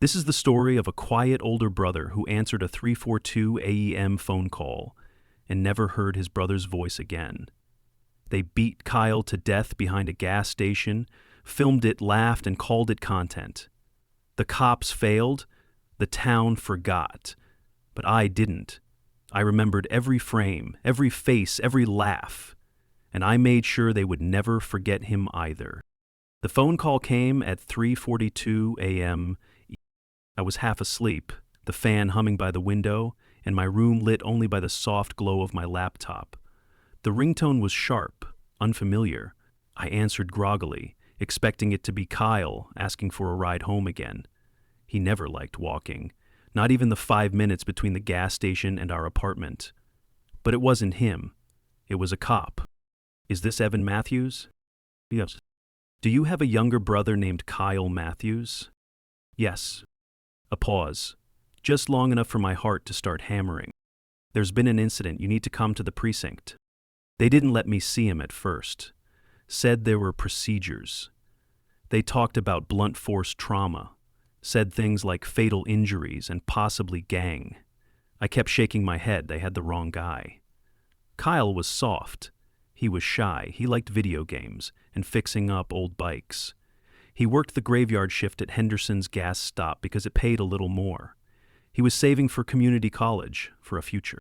This is the story of a quiet older brother who answered a 342 AEM phone call and never heard his brother's voice again. They beat Kyle to death behind a gas station, filmed it, laughed, and called it content. The cops failed, the town forgot, but I didn't. I remembered every frame, every face, every laugh, and I made sure they would never forget him either. The phone call came at 3:42 a.m. I was half asleep, the fan humming by the window, and my room lit only by the soft glow of my laptop. The ringtone was sharp, unfamiliar. I answered groggily, expecting it to be Kyle asking for a ride home again. He never liked walking, not even the 5 minutes between the gas station and our apartment. But it wasn't him. It was a cop. Is this Evan Matthews? Yes. Do you have a younger brother named Kyle Matthews? Yes. A pause, just long enough for my heart to start hammering. There's been an incident. You need to come to the precinct. They didn't let me see him at first. Said there were procedures. They talked about blunt force trauma. Said things like fatal injuries and possibly gang. I kept shaking my head. They had the wrong guy. Kyle was soft. He was shy. He liked video games and fixing up old bikes. He worked the graveyard shift at Henderson's gas stop because it paid a little more. He was saving for community college, for a future.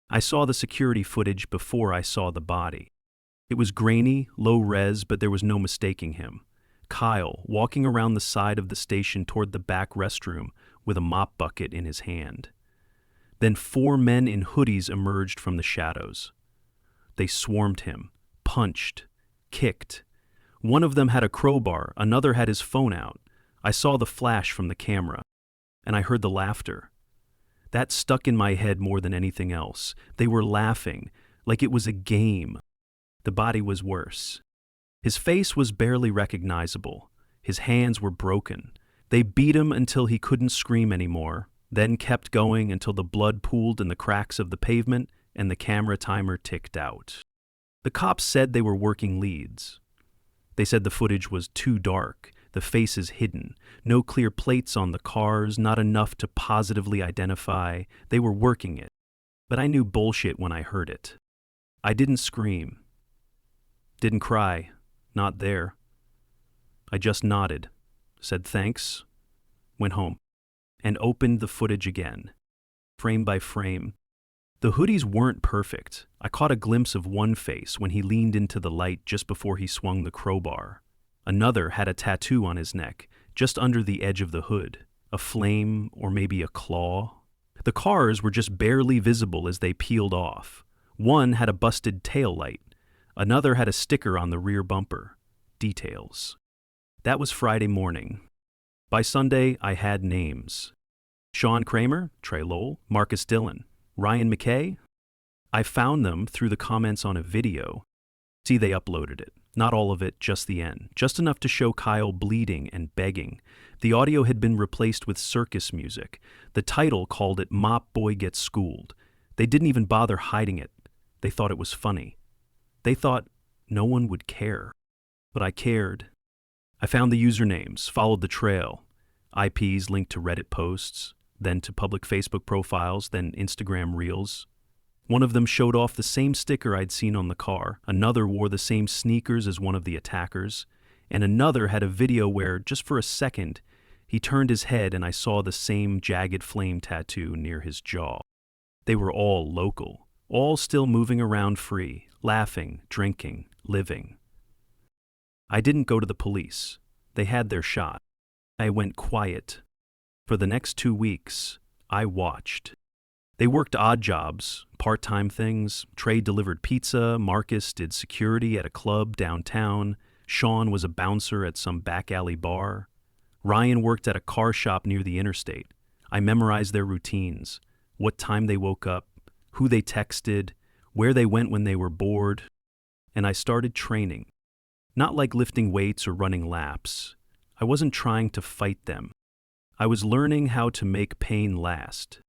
I saw the security footage before I saw the body. It was grainy, low res, but there was no mistaking him. Kyle, walking around the side of the station toward the back restroom with a mop bucket in his hand. Then 4 men in hoodies emerged from the shadows. They swarmed him, punched, kicked. One of them had a crowbar, another had his phone out. I saw the flash from the camera, and I heard the laughter. That stuck in my head more than anything else. They were laughing, like it was a game. The body was worse. His face was barely recognizable. His hands were broken. They beat him until he couldn't scream anymore, then kept going until the blood pooled in the cracks of the pavement and the camera timer ticked out. The cops said they were working leads. They said the footage was too dark, the faces hidden, no clear plates on the cars, not enough to positively identify. They were working it. But I knew bullshit when I heard it. I didn't scream. Didn't cry. Not there. I just nodded, said thanks, went home, and opened the footage again, frame by frame. The hoodies weren't perfect. I caught a glimpse of one face when he leaned into the light just before he swung the crowbar. Another had a tattoo on his neck, just under the edge of the hood, a flame or maybe a claw. The cars were just barely visible as they peeled off. One had a busted tail light. Another had a sticker on the rear bumper. Details. That was Friday morning. By Sunday, I had names. Sean Kramer, Trey Lowell, Marcus Dillon, Ryan McKay. I found them through the comments on a video. See, they uploaded it. Not all of it, just the end. Just enough to show Kyle bleeding and begging. The audio had been replaced with circus music. The title called it Mop Boy Gets Schooled. They didn't even bother hiding it. They thought it was funny. They thought no one would care. But I cared. I found the usernames, followed the trail. IPs linked to Reddit posts, then to public Facebook profiles, then Instagram Reels. One of them showed off the same sticker I'd seen on the car. Another wore the same sneakers as one of the attackers. And another had a video where, just for a second, he turned his head and I saw the same jagged flame tattoo near his jaw. They were all local, all still moving around free, laughing, drinking, living. I didn't go to the police. They had their shot. I went quiet. For the next 2 weeks, I watched. They worked odd jobs, part-time things. Trey delivered pizza, Marcus did security at a club downtown, Sean was a bouncer at some back alley bar. Ryan worked at a car shop near the interstate. I memorized their routines, what time they woke up, who they texted, where they went when they were bored, and I started training. Not like lifting weights or running laps. I wasn't trying to fight them. I was learning how to make pain last.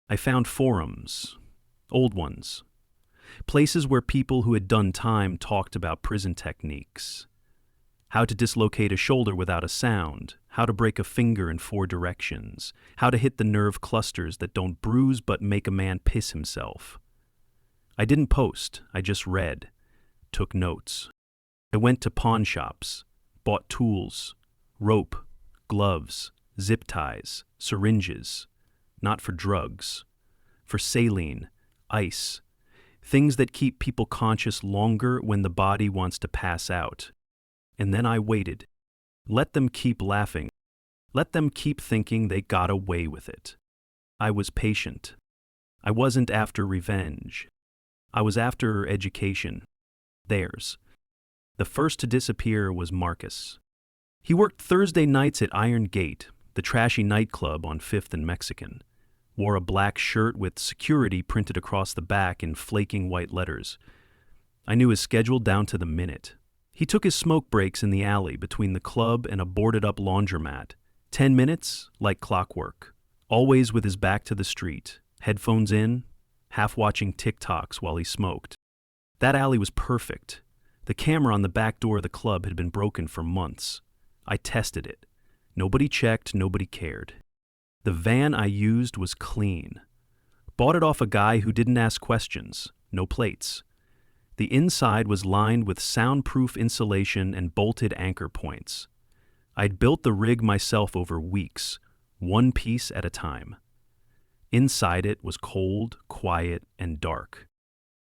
I found forums, old ones, places where people who had done time talked about prison techniques, How to dislocate a shoulder without a sound, how to break a finger in 4 directions, how to hit the nerve clusters that don't bruise but make a man piss himself. I didn't post, I just read, took notes. I went to pawn shops, bought tools, rope, gloves, zip ties, syringes, not for drugs, for saline, ice, things that keep people conscious longer when the body wants to pass out. And then I waited. Let them keep laughing. Let them keep thinking they got away with it. I was patient. I wasn't after revenge. I was after education. Theirs. The first to disappear was Marcus. He worked Thursday nights at Iron Gate, the trashy nightclub on 5th and Mexican. Wore a black shirt with security printed across the back in flaking white letters. I knew his schedule down to the minute. He took his smoke breaks in the alley between the club and a boarded-up laundromat. 10 minutes, like clockwork. Always with his back to the street, headphones in, half watching TikToks while he smoked. That alley was perfect. The camera on the back door of the club had been broken for months. I tested it. Nobody checked, nobody cared. The van I used was clean. Bought it off a guy who didn't ask questions, no plates. The inside was lined with soundproof insulation and bolted anchor points. I'd built the rig myself over weeks, one piece at a time. Inside it was cold, quiet, and dark.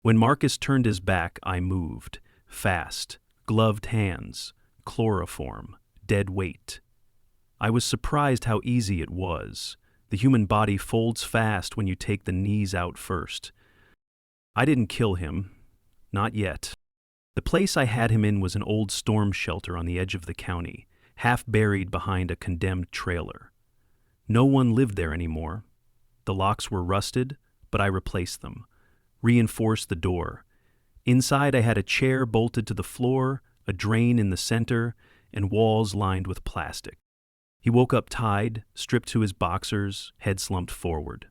When Marcus turned his back, I moved, fast, gloved hands, chloroform, dead weight. I was surprised how easy it was. The human body folds fast when you take the knees out first. I didn't kill him. Not yet. The place I had him in was an old storm shelter on the edge of the county, half buried behind a condemned trailer. No one lived there anymore. The locks were rusted, but I replaced them, reinforced the door. Inside I had a chair bolted to the floor, a drain in the center, and walls lined with plastic. He woke up tied, stripped to his boxers, head slumped forward.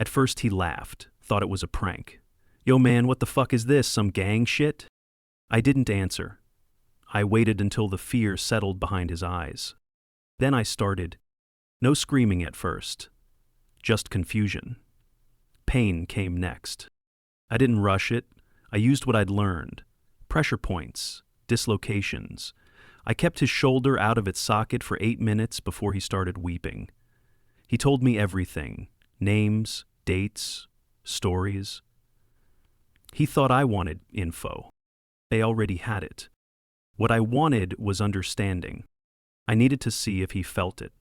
At first he laughed, thought it was a prank. "Yo man, what the fuck is this, some gang shit?" I didn't answer. I waited until the fear settled behind his eyes. Then I started. No screaming at first. Just confusion. Pain came next. I didn't rush it. I used what I'd learned. Pressure points, dislocations. I kept his shoulder out of its socket for 8 minutes before he started weeping. He told me everything. Names, dates, stories. He thought I wanted info. They already had it. What I wanted was understanding. I needed to see if he felt it.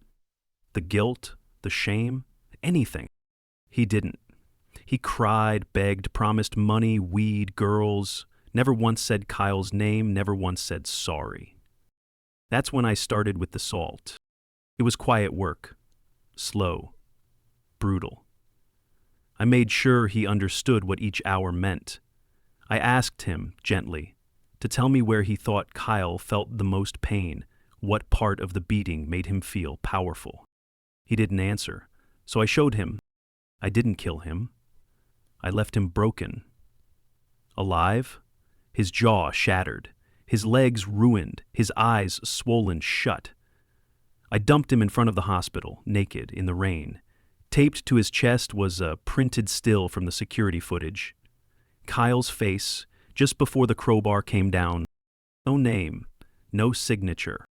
The guilt, the shame, anything. He didn't. He cried, begged, promised money, weed, girls, never once said Kyle's name, never once said sorry. That's when I started with the salt. It was quiet work. Slow. Brutal. I made sure he understood what each hour meant. I asked him, gently, to tell me where he thought Kyle felt the most pain, what part of the beating made him feel powerful. He didn't answer, so I showed him. I didn't kill him. I left him broken. Alive? His jaw shattered, his legs ruined, his eyes swollen shut. I dumped him in front of the hospital, naked, in the rain. Taped to his chest was a printed still from the security footage. Kyle's face, just before the crowbar came down. No name, no signature,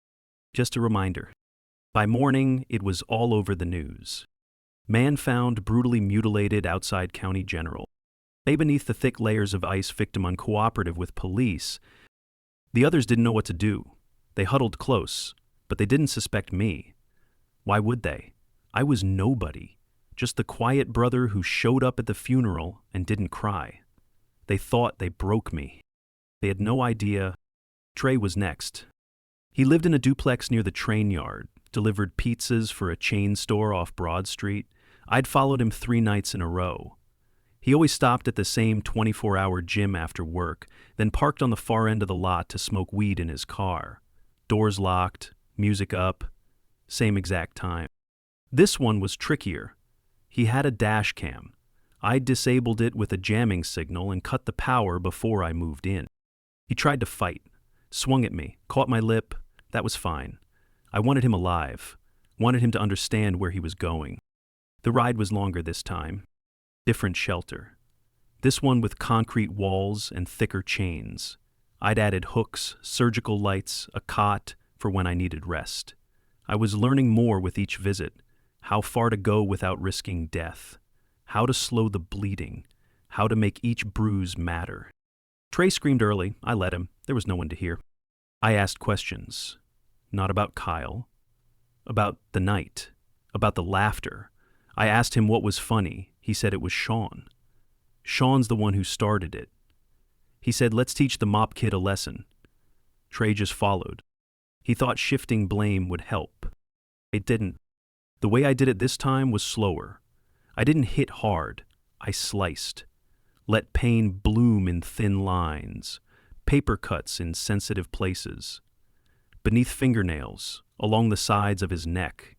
just a reminder. By morning, it was all over the news. Man found brutally mutilated outside County General. Lay beneath the thick layers of ice, victim uncooperative with police. The others didn't know what to do. They huddled close, but they didn't suspect me. Why would they? I was nobody, just the quiet brother who showed up at the funeral and didn't cry. They thought they broke me. They had no idea. Trey was next. He lived in a duplex near the train yard, delivered pizzas for a chain store off Broad Street. I'd followed him 3 nights in a row. He always stopped at the same 24-hour gym after work, then parked on the far end of the lot to smoke weed in his car. Doors locked, music up, same exact time. This one was trickier. He had a dash cam. I disabled it with a jamming signal and cut the power before I moved in. He tried to fight, swung at me, caught my lip, That was fine. I wanted him alive, wanted him to understand where he was going. The ride was longer this time. Different shelter. This one with concrete walls and thicker chains. I'd added hooks, surgical lights, a cot for when I needed rest. I was learning more with each visit, how far to go without risking death, how to slow the bleeding, how to make each bruise matter. Trey screamed early. I let him. There was no one to hear. I asked questions. Not about Kyle. About the night. About the laughter. I asked him what was funny. He said it was Sean. Sean's the one who started it. He said, let's teach the mop kid a lesson. Trey just followed. He thought shifting blame would help. It didn't. The way I did it this time was slower. I didn't hit hard. I sliced. Let pain bloom in thin lines, paper cuts in sensitive places, beneath fingernails, along the sides of his neck.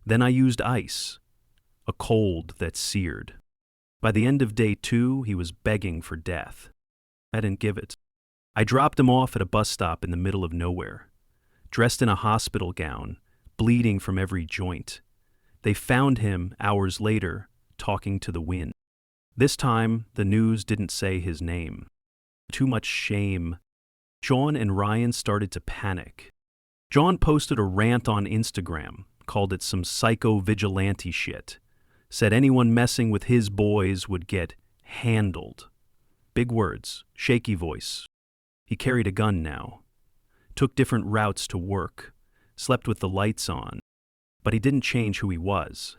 Then I used ice, a cold that seared. By the end of day 2, he was begging for death. I didn't give it. I dropped him off at a bus stop in the middle of nowhere, dressed in a hospital gown, bleeding from every joint. They found him hours later, talking to the wind. This time, the news didn't say his name. Too much shame. John and Ryan started to panic. John posted a rant on Instagram, called it some psycho vigilante shit. Said anyone messing with his boys would get handled. Big words, shaky voice. He carried a gun now. Took different routes to work. Slept with the lights on. But he didn't change who he was.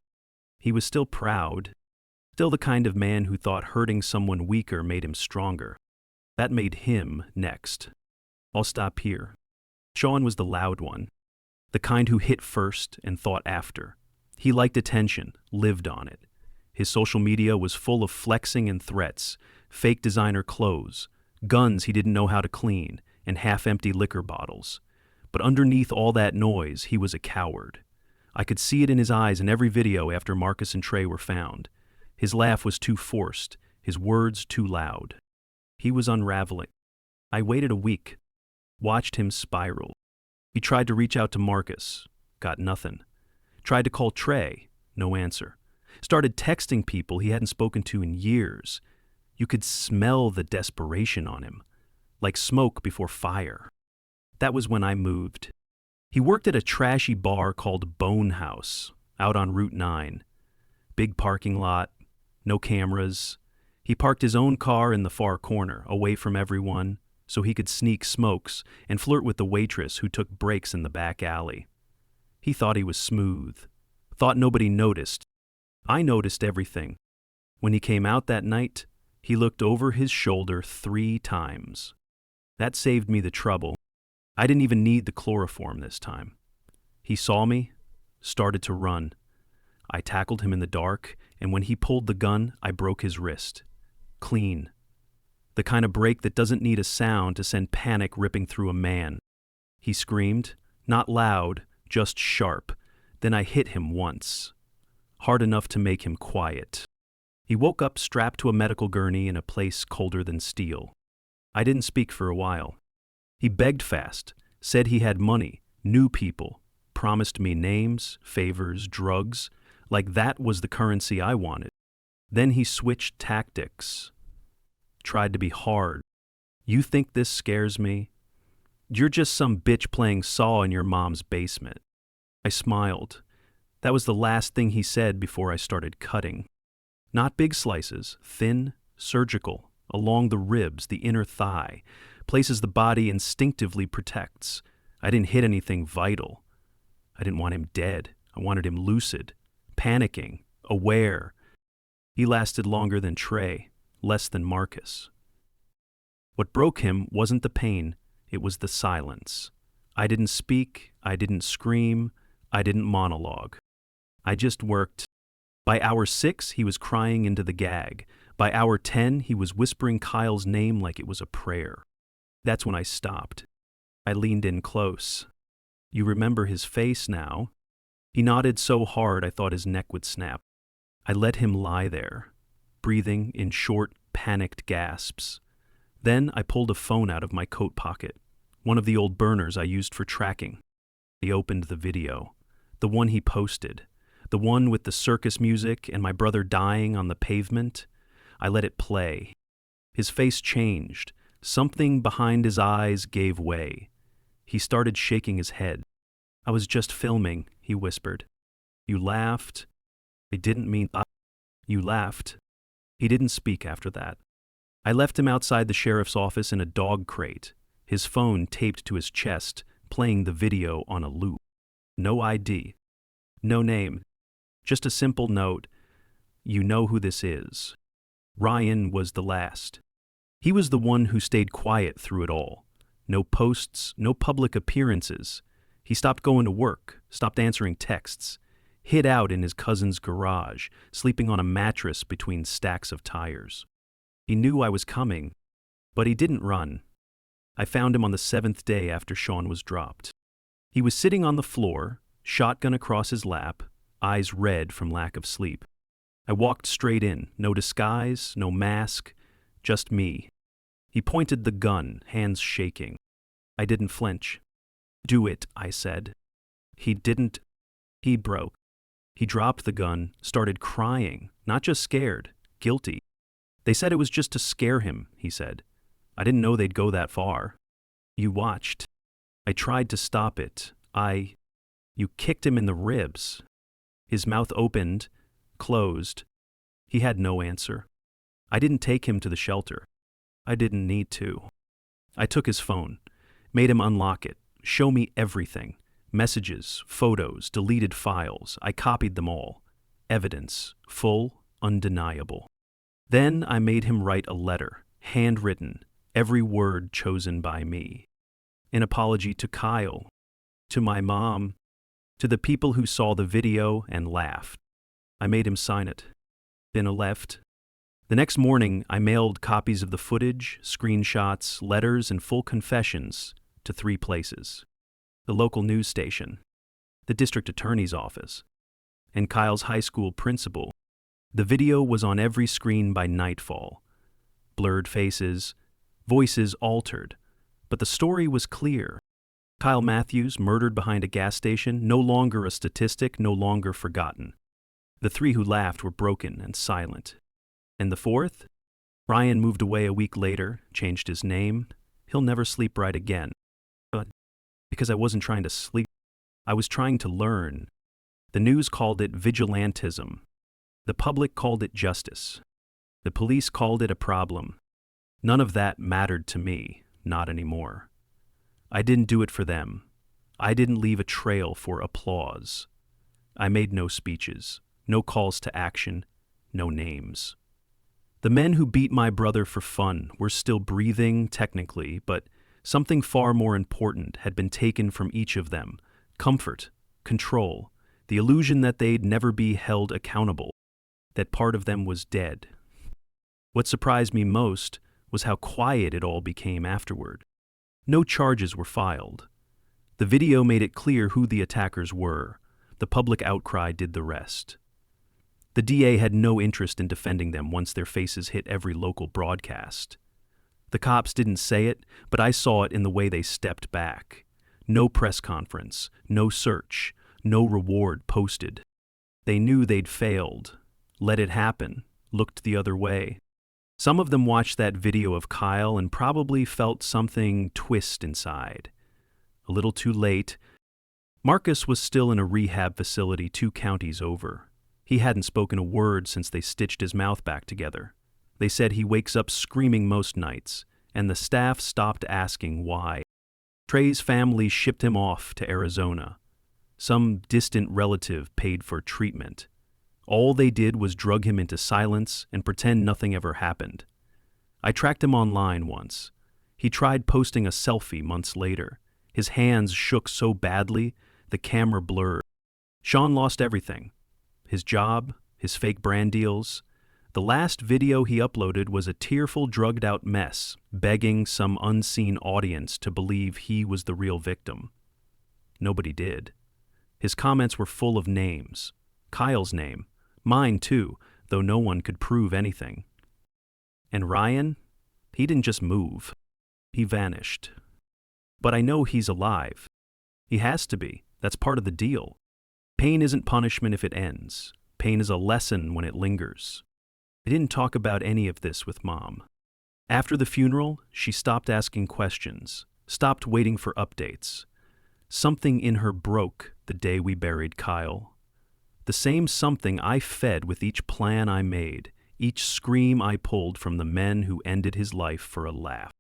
He was still proud. Still the kind of man who thought hurting someone weaker made him stronger. That made him next. I'll stop here. Sean was the loud one. The kind who hit first and thought after. He liked attention, lived on it. His social media was full of flexing and threats, fake designer clothes, guns he didn't know how to clean, and half-empty liquor bottles. But underneath all that noise, he was a coward. I could see it in his eyes in every video after Marcus and Trey were found. His laugh was too forced, his words too loud. He was unraveling. I waited a week, watched him spiral. He tried to reach out to Marcus, got nothing. Tried to call Trey, no answer. Started texting people he hadn't spoken to in years. You could smell the desperation on him, like smoke before fire. That was when I moved. He worked at a trashy bar called Bone House, out on Route 9. Big parking lot, no cameras. He parked his own car in the far corner, away from everyone, so he could sneak smokes and flirt with the waitress who took breaks in the back alley. He thought he was smooth, thought nobody noticed. I noticed everything. When he came out that night, he looked over his shoulder 3 times. That saved me the trouble. I didn't even need the chloroform this time. He saw me, started to run. I tackled him in the dark, and when he pulled the gun, I broke his wrist. Clean. The kind of break that doesn't need a sound to send panic ripping through a man. He screamed, not loud, just sharp. Then I hit him once. Hard enough to make him quiet. He woke up strapped to a medical gurney in a place colder than steel. I didn't speak for a while. He begged fast, said he had money, knew people, promised me names, favors, drugs, like that was the currency I wanted. Then he switched tactics. Tried to be hard. You think this scares me? You're just some bitch playing Saw in your mom's basement. I smiled. That was the last thing he said before I started cutting. Not big slices, thin, surgical, along the ribs, the inner thigh, places the body instinctively protects. I didn't hit anything vital. I didn't want him dead. I wanted him lucid, panicking, aware. He lasted longer than Trey, less than Marcus. What broke him wasn't the pain, it was the silence. I didn't speak, I didn't scream, I didn't monologue. I just worked. By hour 6, he was crying into the gag. By hour 10, he was whispering Kyle's name like it was a prayer. That's when I stopped. I leaned in close. You remember his face now. He nodded so hard I thought his neck would snap. I let him lie there, breathing in short, panicked gasps. Then I pulled a phone out of my coat pocket, one of the old burners I used for tracking. He opened the video, the one he posted, the one with the circus music and my brother dying on the pavement. I let it play. His face changed. Something behind his eyes gave way. He started shaking his head. "I was just filming," he whispered. "You laughed." "I didn't mean that." "You laughed." He didn't speak after that. I left him outside the sheriff's office in a dog crate, his phone taped to his chest, playing the video on a loop. No ID. No name. Just a simple note. "You know who this is." Ryan was the last. He was the one who stayed quiet through it all. No posts, no public appearances. He stopped going to work, stopped answering texts, hid out in his cousin's garage, sleeping on a mattress between stacks of tires. He knew I was coming, but he didn't run. I found him on the 7th day after Sean was dropped. He was sitting on the floor, shotgun across his lap, eyes red from lack of sleep. I walked straight in, no disguise, no mask, just me. He pointed the gun, hands shaking. I didn't flinch. "Do it," I said. He didn't. He broke. He dropped the gun, started crying, not just scared, guilty. "They said it was just to scare him," he said. "I didn't know they'd go that far." "You watched." I tried to stop it. You kicked him in the ribs." His mouth opened, closed. He had no answer. I didn't take him to the shelter. I didn't need to. I took his phone, made him unlock it, show me everything. Messages, photos, deleted files. I copied them all. Evidence, full, undeniable. Then I made him write a letter, handwritten, every word chosen by me. An apology to Kyle, to my mom, to the people who saw the video and laughed. I made him sign it. Then I left. The next morning, I mailed copies of the footage, screenshots, letters, and full confessions to 3 places: the local news station, the district attorney's office, and Kyle's high school principal. The video was on every screen by nightfall. Blurred faces, voices altered, but the story was clear. Kyle Matthews, murdered behind a gas station, no longer a statistic, no longer forgotten. The 3 who laughed were broken and silent. And the 4th? Ryan moved away a week later, changed his name. He'll never sleep right again. But because I wasn't trying to sleep, I was trying to learn. The news called it vigilantism. The public called it justice. The police called it a problem. None of that mattered to me, not anymore. I didn't do it for them. I didn't leave a trail for applause. I made no speeches, no calls to action, no names. The men who beat my brother for fun were still breathing, technically, but something far more important had been taken from each of them: comfort, control, the illusion that they'd never be held accountable, that part of them was dead. What surprised me most was how quiet it all became afterward. No charges were filed. The video made it clear who the attackers were. The public outcry did the rest. The DA had no interest in defending them once their faces hit every local broadcast. The cops didn't say it, but I saw it in the way they stepped back. No press conference, no search, no reward posted. They knew they'd failed, let it happen, looked the other way. Some of them watched that video of Kyle and probably felt something twist inside. A little too late. Marcus was still in a rehab facility 2 counties over. He hadn't spoken a word since they stitched his mouth back together. They said he wakes up screaming most nights, and the staff stopped asking why. Trey's family shipped him off to Arizona. Some distant relative paid for treatment. All they did was drug him into silence and pretend nothing ever happened. I tracked him online once. He tried posting a selfie months later. His hands shook so badly, the camera blurred. Sean lost everything. His job, his fake brand deals. The last video he uploaded was a tearful, drugged-out mess, begging some unseen audience to believe he was the real victim. Nobody did. His comments were full of names. Kyle's name. Mine, too, though no one could prove anything. And Ryan? He didn't just move. He vanished. But I know he's alive. He has to be. That's part of the deal. Pain isn't punishment if it ends. Pain is a lesson when it lingers. I didn't talk about any of this with Mom. After the funeral, she stopped asking questions, stopped waiting for updates. Something in her broke the day we buried Kyle. The same something I fed with each plan I made, each scream I pulled from the men who ended his life for a laugh.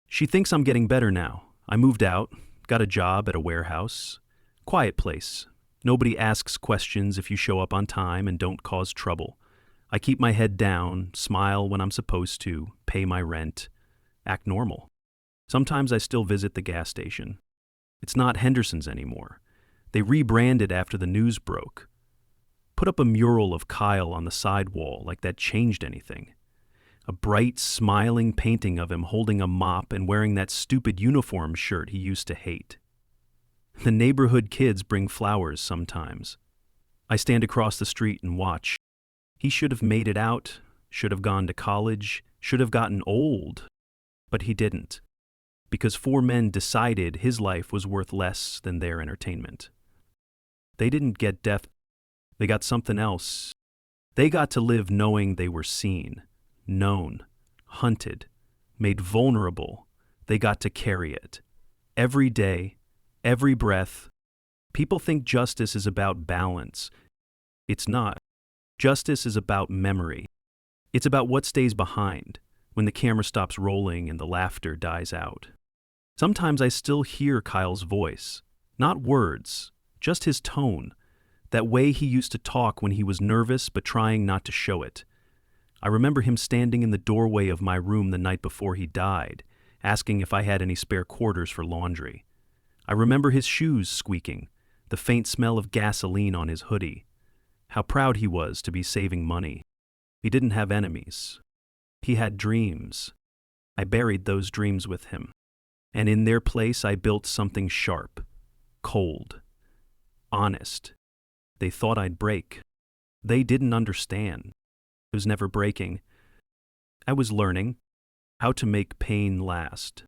She thinks I'm getting better now. I moved out, got a job at a warehouse. Quiet place. Nobody asks questions if you show up on time and don't cause trouble. I keep my head down, smile when I'm supposed to, pay my rent, act normal. Sometimes I still visit the gas station. It's not Henderson's anymore. They rebranded after the news broke. Put up a mural of Kyle on the side wall like that changed anything. A bright, smiling painting of him holding a mop and wearing that stupid uniform shirt he used to hate. The neighborhood kids bring flowers sometimes. I stand across the street and watch. He should have made it out, should have gone to college, should have gotten old. But he didn't. Because 4 men decided his life was worth less than their entertainment. They didn't get death. They got something else. They got to live knowing they were seen, known, hunted, made vulnerable. They got to carry it. Every day, every breath. People think justice is about balance. It's not. Justice is about memory. It's about what stays behind when the camera stops rolling and the laughter dies out. Sometimes I still hear Kyle's voice. Not words, just his tone. That way he used to talk when he was nervous but trying not to show it. I remember him standing in the doorway of my room the night before he died, asking if I had any spare quarters for laundry. I remember his shoes squeaking, the faint smell of gasoline on his hoodie. How proud he was to be saving money. He didn't have enemies. He had dreams. I buried those dreams with him. And in their place I built something sharp, cold, honest. They thought I'd break. They didn't understand. It was never breaking. I was learning how to make pain last.